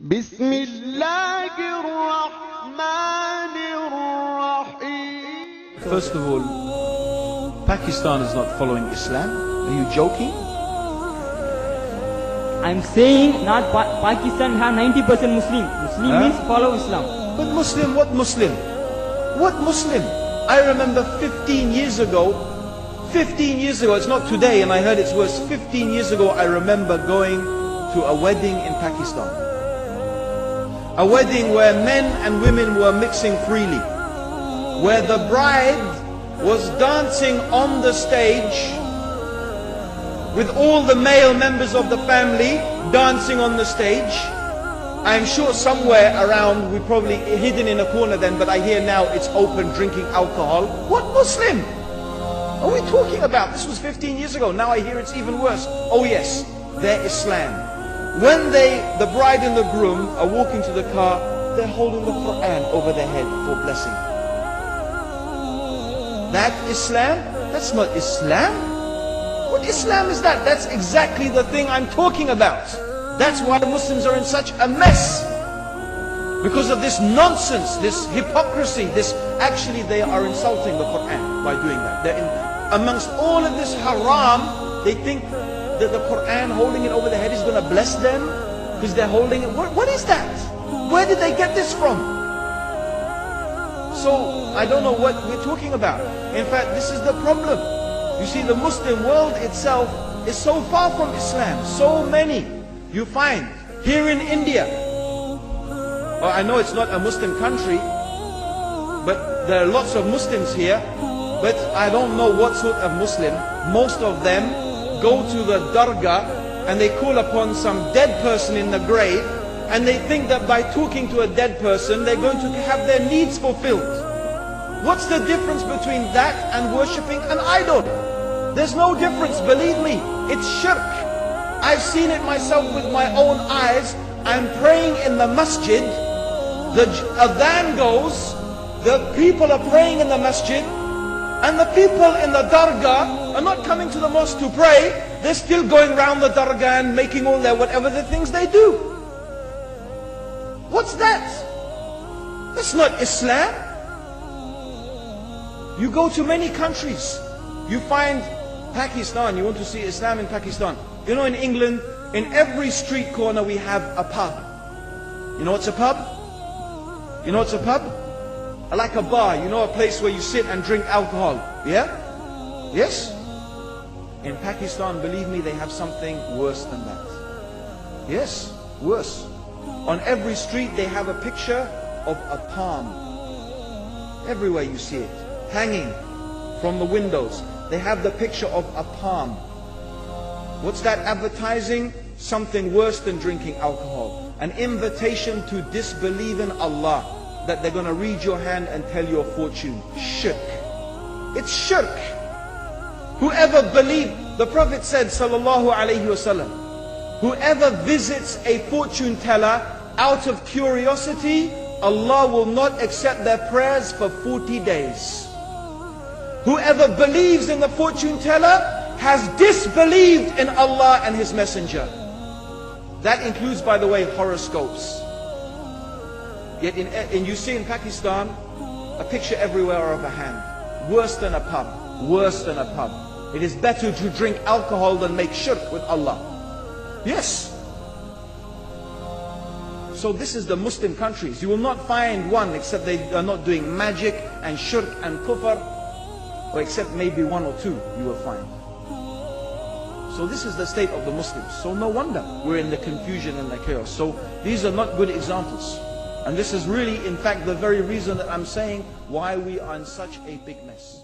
Bismillahirrahmanirrahim. First of all, Pakistan is not following Islam. Are you joking? I'm saying not Pakistan have 90% Muslim. Muslim means follow Islam. But Muslim, what Muslim? What Muslim? I remember 15 years ago, it's not today and I heard it's worse. 15 years ago I remember going to a wedding in Pakistan. A wedding where men and women were mixing freely. Where the bride was dancing on the stage with all the male members of the family dancing on the stage. I'm sure somewhere around, we probably hidden in a corner then, but I hear now it's open, drinking alcohol. What Muslim are we talking about? This was 15 years ago. Now I hear it's even worse. Oh yes, they're Islam. When the bride and the groom are walking to the car, they're holding the Quran over their head for blessing. That Islam? That's not Islam. What Islam is that? That's exactly the thing I'm talking about. That's why the Muslims are in such a mess. Because of this nonsense, this hypocrisy, actually they are insulting the Quran by doing that. Amongst all of this haram, they think that the Quran, holding it over their head, is going to bless them because they're holding it. What is that? Where did they get this from? So I don't know what we're talking about. In fact, this is the problem. You see, the Muslim world itself is so far from Islam. So many you find here in India. Well, I know it's not a Muslim country, but there are lots of Muslims here. But I don't know what sort of Muslim. Most of them go to the dargah and they call upon some dead person in the grave, and they think that by talking to a dead person they're going to have their needs fulfilled. What's the difference between that and worshipping an idol? There's no difference, believe me. It's shirk. I've seen it myself with my own eyes. I'm praying in the masjid, the adhan goes, the people are praying in the masjid, and the people in the dargah are not coming to the mosque to pray. They're still going around the dargah and making all their whatever the things they do. What's that? That's not Islam. You go to many countries, you find Pakistan, you want to see Islam in Pakistan. You know, in England, in every street corner we have a pub. You know what's a pub? You know what's a pub? Like a bar, you know, a place where you sit and drink alcohol. Yeah? Yes? In Pakistan, believe me, they have something worse than that. Yes, worse. On every street they have a picture of a palm. Everywhere you see it, hanging from the windows. They have the picture of a palm. What's that advertising? Something worse than drinking alcohol. An invitation to disbelieve in Allah. That they're going to read your hand and tell your fortune. Shirk. It's shirk. Whoever believed, the Prophet said, sallallahu alayhi wasallam, whoever visits a fortune teller out of curiosity, Allah will not accept their prayers for 40 days. Whoever believes in the fortune teller has disbelieved in Allah and His Messenger. That includes, by the way, horoscopes. Yet you see in Pakistan a picture everywhere of a hand. Worse than a pub. Worse than a pub. It is better to drink alcohol than make shirk with Allah. Yes. So this is the Muslim countries. You will not find one except they are not doing magic and shirk and kufr, or except maybe one or two you will find. So this is the state of the Muslims. So no wonder we're in the confusion and the chaos. So these are not good examples. And this is really, in fact, the very reason that I'm saying why we are in such a big mess.